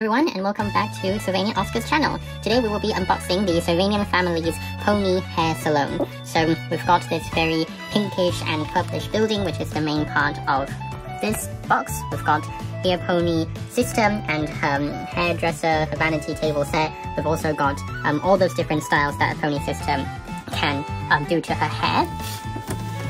Everyone, and welcome back to Sylvanian Oscar's channel. Today we will be unboxing the Sylvanian family's pony hair salon. So we've got this very pinkish and purplish building, which is the main part of this box. We've got here pony system and hairdresser, her vanity table set. We've also got all those different styles that a pony system can do to her hair.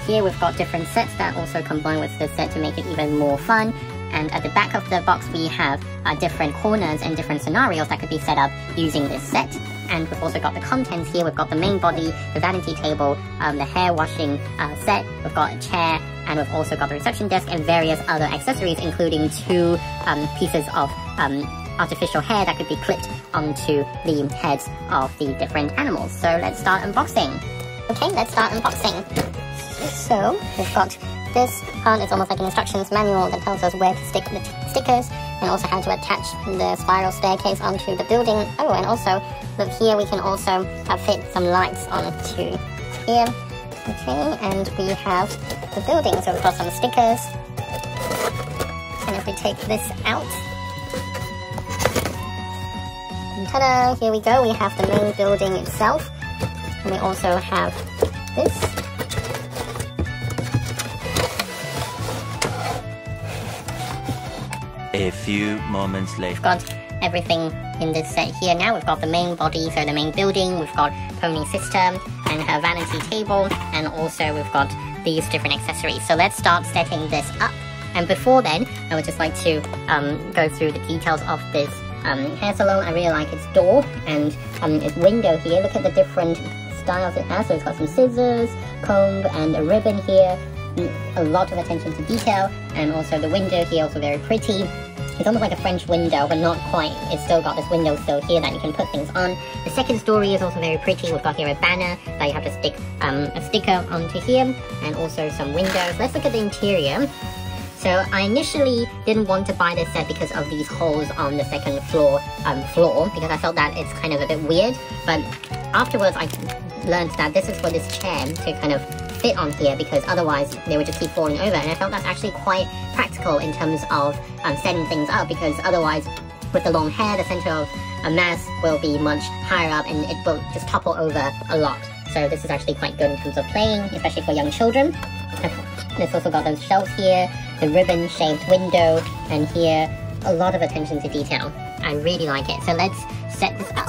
Here we've got different sets that also combine with this set to make it even more fun. And at the back of the box we have different corners and different scenarios that could be set up using this set. And we've also got the contents here. We've got the main body, the vanity table, the hair washing set. We've got a chair, and we've also got the reception desk and various other accessories, including two pieces of artificial hair that could be clipped onto the heads of the different animals. So let's start unboxing. Okay, let's start unboxing. So we've got this part. It's almost like an instructions manual that tells us where to stick the stickers and also how to attach the spiral staircase onto the building. Oh, and also look here, we can also fit some lights onto here. Okay, and we have the building, so we've got some stickers. And if we take this out, ta-da, here we go, we have the main building itself. And we also have this. A few moments later. We've got everything in this set here now. We've got the main body, so the main building. We've got pony system and her vanity table. And also we've got these different accessories. So let's start setting this up. And before then, I would just like to go through the details of this hair salon. I really like its door and its window here. Look at the different styles it has. So it's got some scissors, comb, and a ribbon here. A lot of attention to detail, and also the window here also very pretty. It's almost like a French window, but not quite. It's still got this window sill here that you can put things on. The second story is also very pretty. We've got here a banner that you have to stick a sticker onto here, and also some windows. Let's look at the interior. So I initially didn't want to buy this set because of these holes on the second floor, because I felt that it's kind of a bit weird. But afterwards I learned that this is for this chair to kind of fit on here, because otherwise they would just keep falling over, and I felt that's actually quite practical in terms of setting things up, because otherwise with the long hair the center of a mass will be much higher up and it will just topple over a lot. So this is actually quite good in terms of playing, especially for young children. It's also got those shelves here, the ribbon shaped window, and here a lot of attention to detail. I really like it. So let's set this up.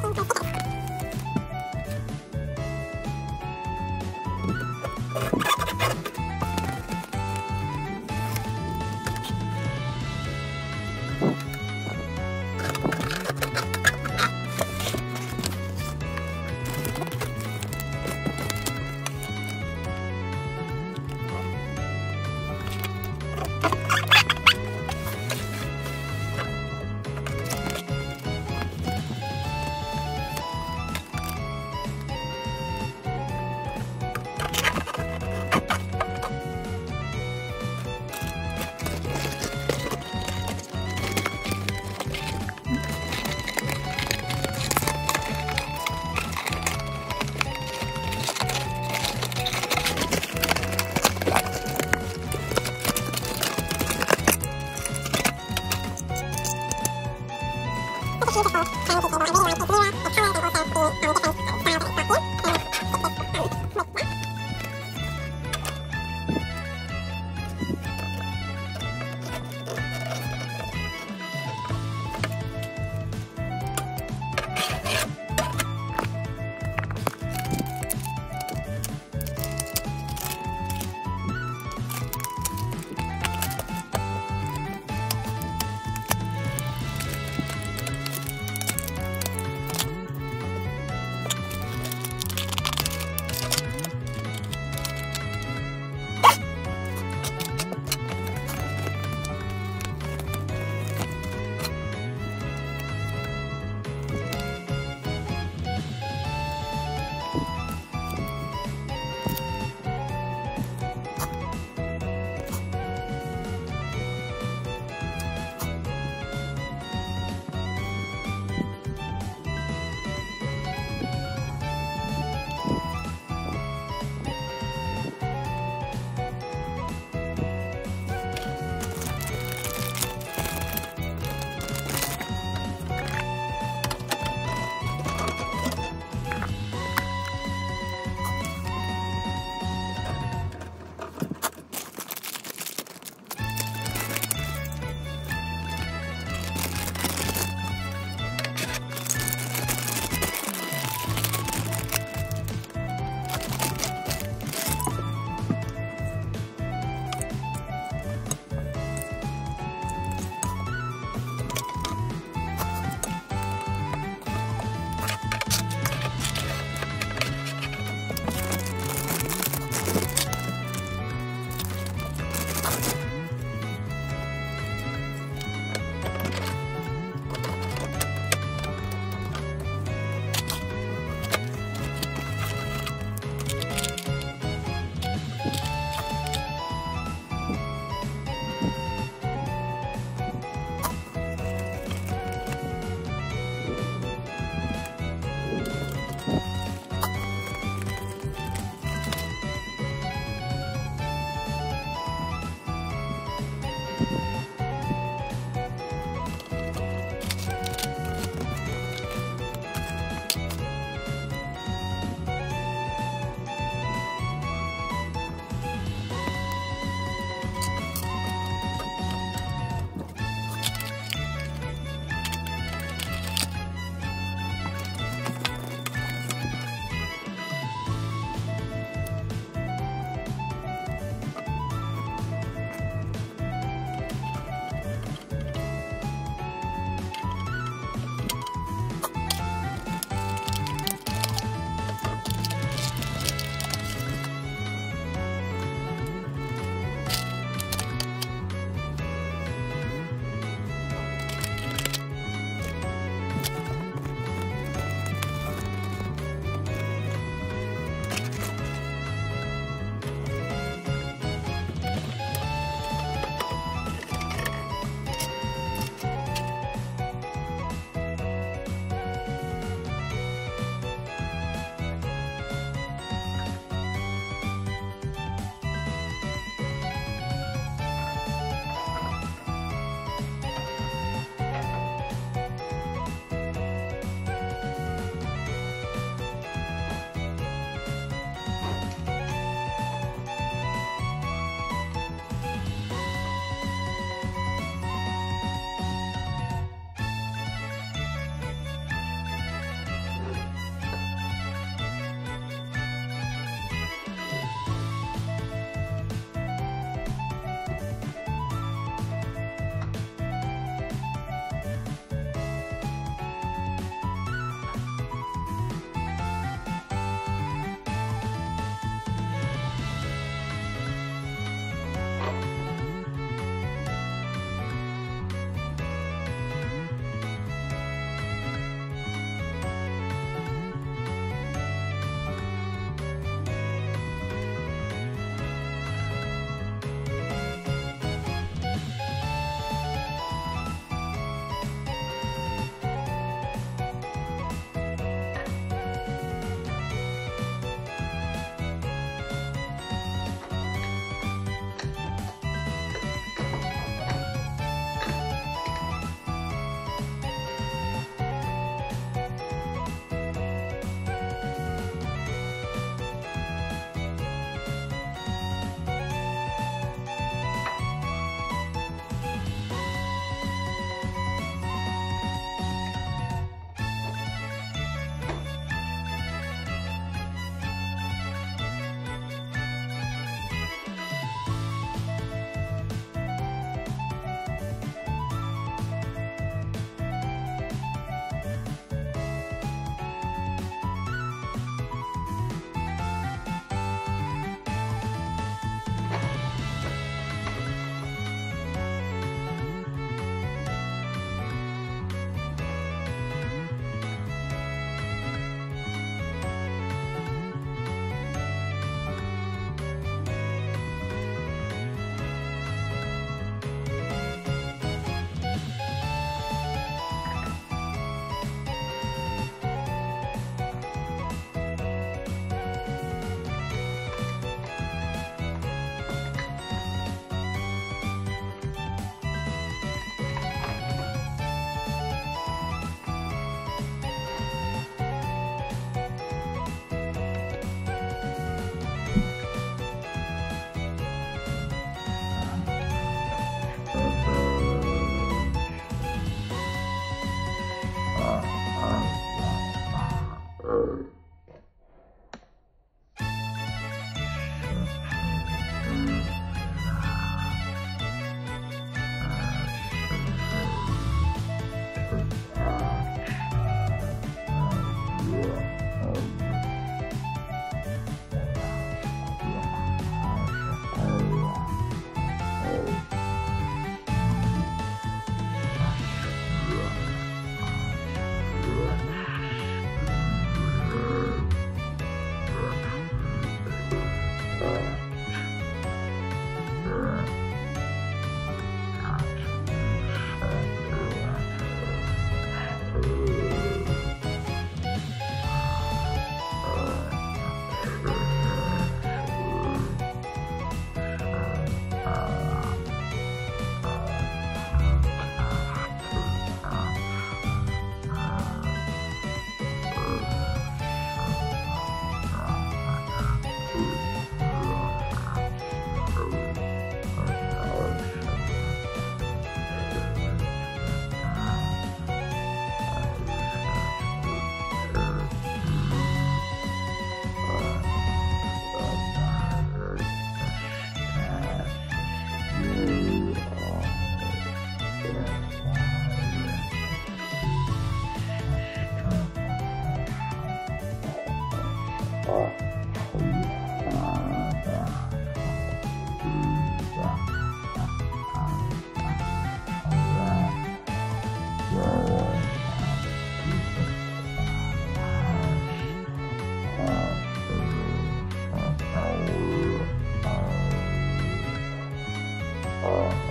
Oh.